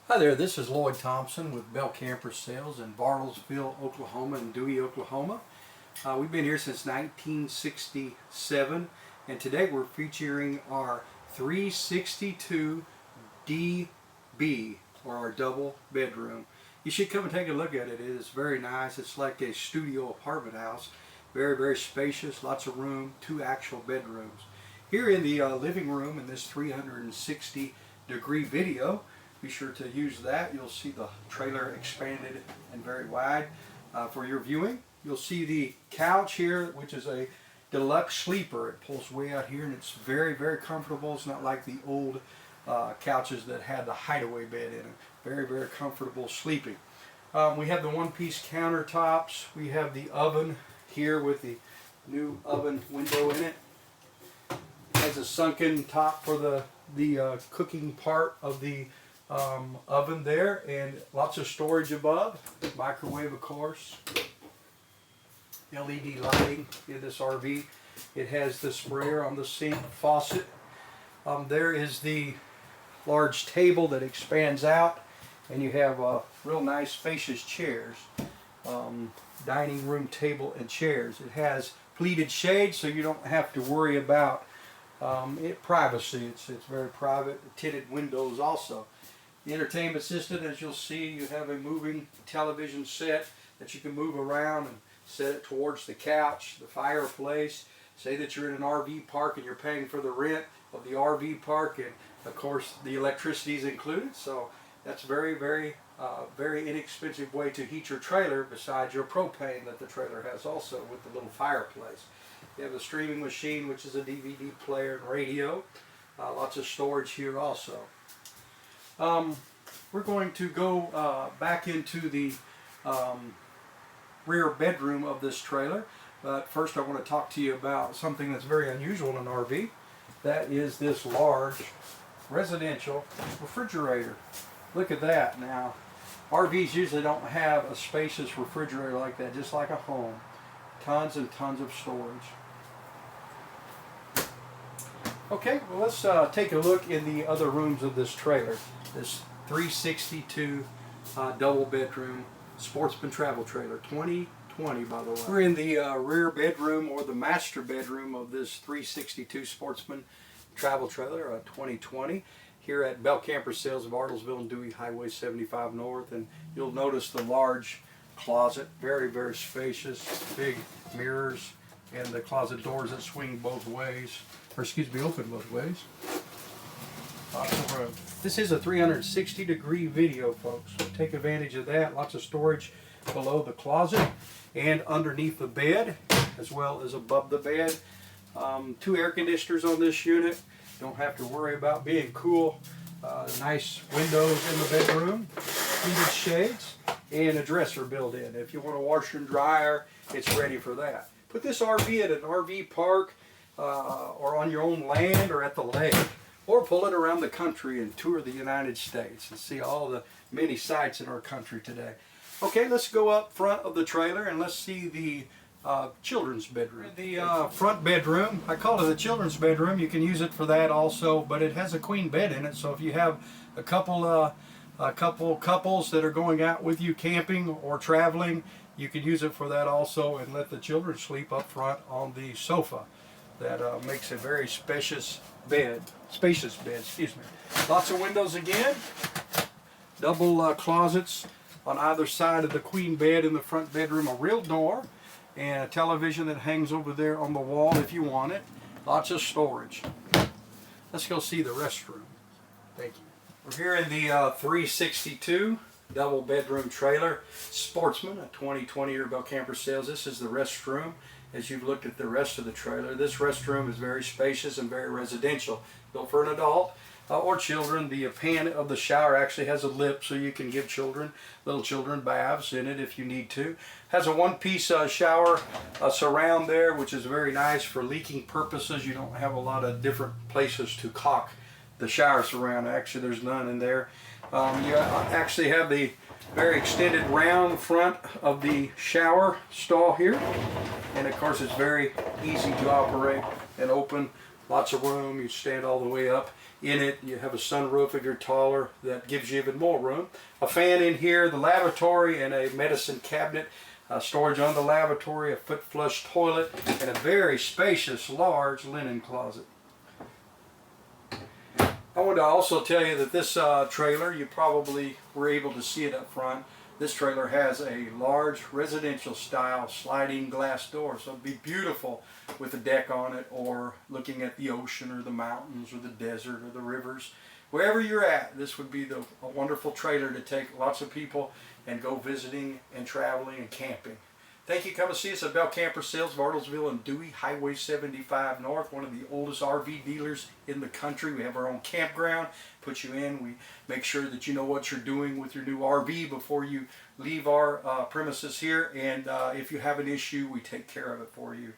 Hi there, this is Lloyd Thompson with Bell Camper Sales in Bartlesville, Oklahoma and Dewey, Oklahoma. We've been here since 1967 and today we're featuring our 362 DB, or our double bedroom. You should come and take a look at it. It is very nice. It's like a studio apartment house. Very spacious, lots of room, 2 actual bedrooms. Here in the living room in this 360-degree video, be sure to use that. You'll see the trailer expanded and very wide for your viewing. You'll see the couch here, which is a deluxe sleeper. It pulls way out here and it's very comfortable. It's not like the old couches that had the hideaway bed in it. Very comfortable sleeping. We have the one-piece countertops. We have the oven here with the new oven window in it. It has a sunken top for the cooking part of the oven there, and lots of storage above. Microwave, of course. LED lighting in this RV. It has the sprayer on the sink, faucet. There is the large table that expands out, and you have real nice spacious chairs. Dining room table and chairs. It has pleated shades, so you don't have to worry about privacy. It's very private. Tinted windows also. The entertainment system, as you'll see, you have a moving television set that you can move around and set it towards the couch, the fireplace. Say that you're in an RV park and you're paying for the rent of the RV park, and of course the electricity is included, so that's very inexpensive way to heat your trailer besides your propane that the trailer has also with the little fireplace. You have a streaming machine, which is a DVD player and radio. Lots of storage here also. We're going to go back into the rear bedroom of this trailer, but first I want to talk to you about something that's very unusual in an RV. That is this large residential refrigerator. Look at that. Now, RVs usually don't have a spacious refrigerator like that, just like a home. Tons and tons of storage. Okay, well, let's take a look in the other rooms of this trailer. This 362 double bedroom Sportsman travel trailer, 2020 by the way. We're in the rear bedroom, or the master bedroom, of this 362 Sportsman travel trailer, 2020, here at Bell Camper Sales of Bartlesville and Dewey, Highway 75 North. And you'll notice the large closet, very spacious, big mirrors, and the closet doors that swing both ways, or excuse me, open both ways. Lots of room. This is a 360-degree video, folks. So take advantage of that. Lots of storage below the closet and underneath the bed, as well as above the bed. 2 air conditioners on this unit. Don't have to worry about being cool. Nice windows in the bedroom, heated shades, and a dresser built in. If you want a washer and dryer, it's ready for that. Put this RV at an RV park, or on your own land, or at the lake. Or pull it around the country and tour the United States and see all the many sights in our country today. Okay, let's go up front of the trailer and let's see the children's bedroom. The front bedroom, I call it the children's bedroom. You can use it for that also, but it has a queen bed in it, so if you have a couple couples that are going out with you camping or traveling, you can use it for that also, and let the children sleep up front on the sofa. That makes a very spacious bed, excuse me. Lots of windows again. Double closets on either side of the queen bed in the front bedroom. A real door and a television that hangs over there on the wall if you want it. Lots of storage. Let's go see the restroom. Thank you. We're here in the 362 double bedroom trailer Sportsman, a 2020 year Bell Camper Sales. This is the restroom. As you've looked at the rest of the trailer, this restroom is very spacious and very residential, built for an adult or children. The pan of the shower actually has a lip, so you can give little children baths in it if you need to. Has a one-piece shower surround there, which is very nice for leaking purposes. You don't have a lot of different places to caulk the shower surround. Actually, there's none in there. You actually have the very extended round front of the shower stall here, and of course it's very easy to operate and open. Lots of room. You stand all the way up in it. You have a sunroof if you're taller that gives you even more room. A fan in here, the lavatory, and a medicine cabinet. Storage on the lavatory, a foot flush toilet, and a very spacious, large linen closet. I want to also tell you that this trailer, you probably were able to see it up front. This trailer has a large residential style sliding glass door, so it'd be beautiful with a deck on it, or looking at the ocean or the mountains or the desert or the rivers. Wherever you're at, this would be a wonderful trailer to take lots of people and go visiting and traveling and camping. Thank you. Come and see us at Bell Camper Sales, Bartlesville and Dewey, Highway 75 North, one of the oldest RV dealers in the country. We have our own campground, put you in. We make sure that you know what you're doing with your new RV before you leave our premises here. And if you have an issue, we take care of it for you.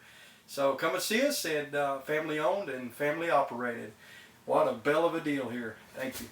So come and see us, and family owned and family operated. What a bell of a deal here. Thank you.